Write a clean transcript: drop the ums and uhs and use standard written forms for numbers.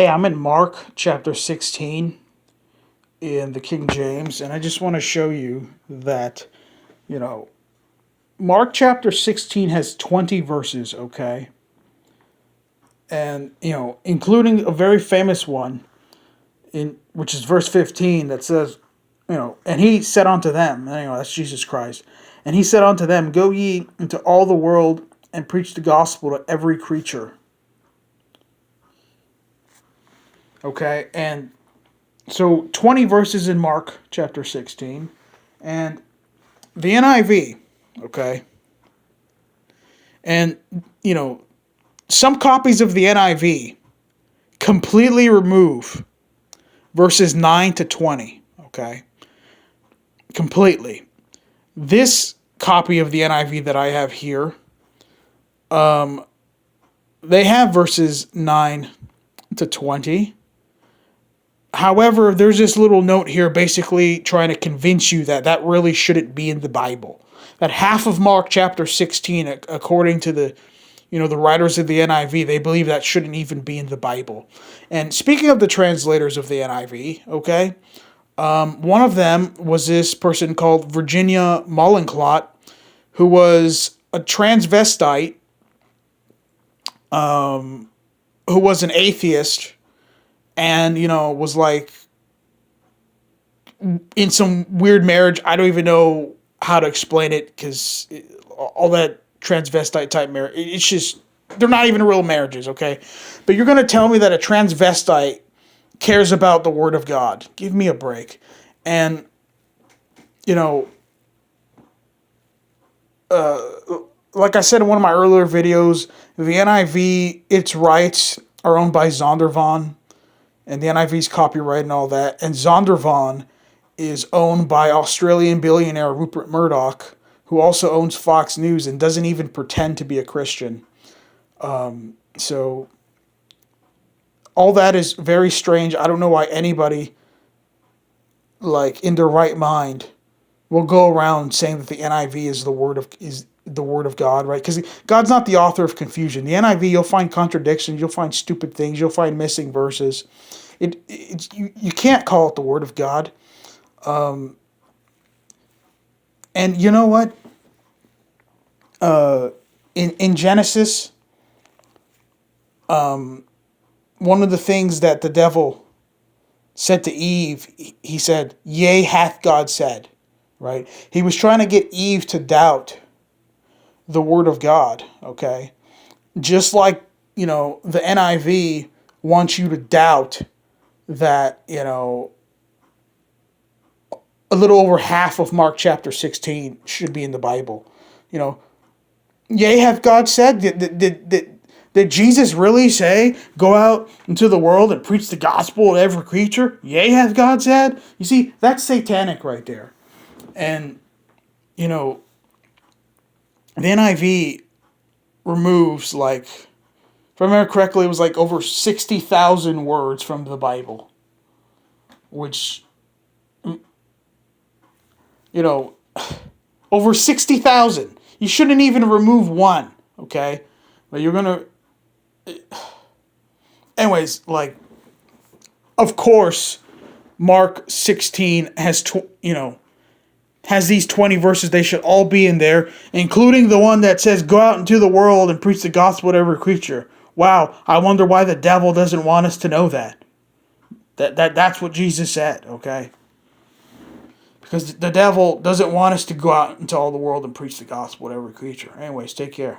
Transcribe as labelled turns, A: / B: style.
A: Hey, I'm in Mark chapter 16 in the King James, and I just want to show you that, you know, Mark chapter 16 has 20 verses, okay? And, including a very famous one, in which is verse 15, that says, and he said unto them, that's Jesus Christ, and he said unto them, Go ye into all the world and preach the gospel to every creature. Okay, and so 20 verses in Mark chapter 16, and the NIV, okay, and some copies of the NIV completely remove verses 9 to 20, okay, completely. This copy of the NIV that I have here, they have verses 9 to 20. However, there's this little note here basically trying to convince you that that really shouldn't be in the Bible. That half of Mark chapter 16, according to the writers of the NIV, they believe that shouldn't even be in the Bible. And speaking of the translators of the NIV, okay, one of them was this person called Virginia Mollenkott, who was a transvestite, who was an atheist, and, was like in some weird marriage. I don't even know how to explain it because all that transvestite type marriage, it's just, they're not even real marriages, okay? But you're going to tell me that a transvestite cares about the Word of God. Give me a break. And, like I said in one of my earlier videos, the NIV, its rights are owned by Zondervan, and the NIV's copyright and all that. And Zondervan is owned by Australian billionaire Rupert Murdoch, who also owns Fox News and doesn't even pretend to be a Christian. So all that is very strange. I don't know why anybody, like, in their right mind will go around saying that the NIV is the word of God, right? Because God's not the author of confusion. The NIV, you'll find contradictions, you'll find stupid things, you'll find missing verses. You can't call it the Word of God. And you know what? In Genesis, one of the things that the devil said to Eve, he said, "Yea, hath God said," right? He was trying to get Eve to doubt the Word of God, okay? Just like, the NIV wants you to doubt that, a little over half of Mark chapter 16 should be in the Bible. Yea, hath God said? Did Jesus really say, go out into the world and preach the gospel to every creature? Yea, hath God said? You see, that's satanic right there. And, the NIV removes, like, if I remember correctly, it was like over 60,000 words from the Bible. Which, over 60,000. You shouldn't even remove one, okay? But you're going to... Anyways, like, of course, Mark 16 has, has these 20 verses. They should all be in there, including the one that says, go out into the world and preach the gospel to every creature. Wow, I wonder why the devil doesn't want us to know that. That's what Jesus said, okay? Because the devil doesn't want us to go out into all the world and preach the gospel to every creature. Anyways, take care.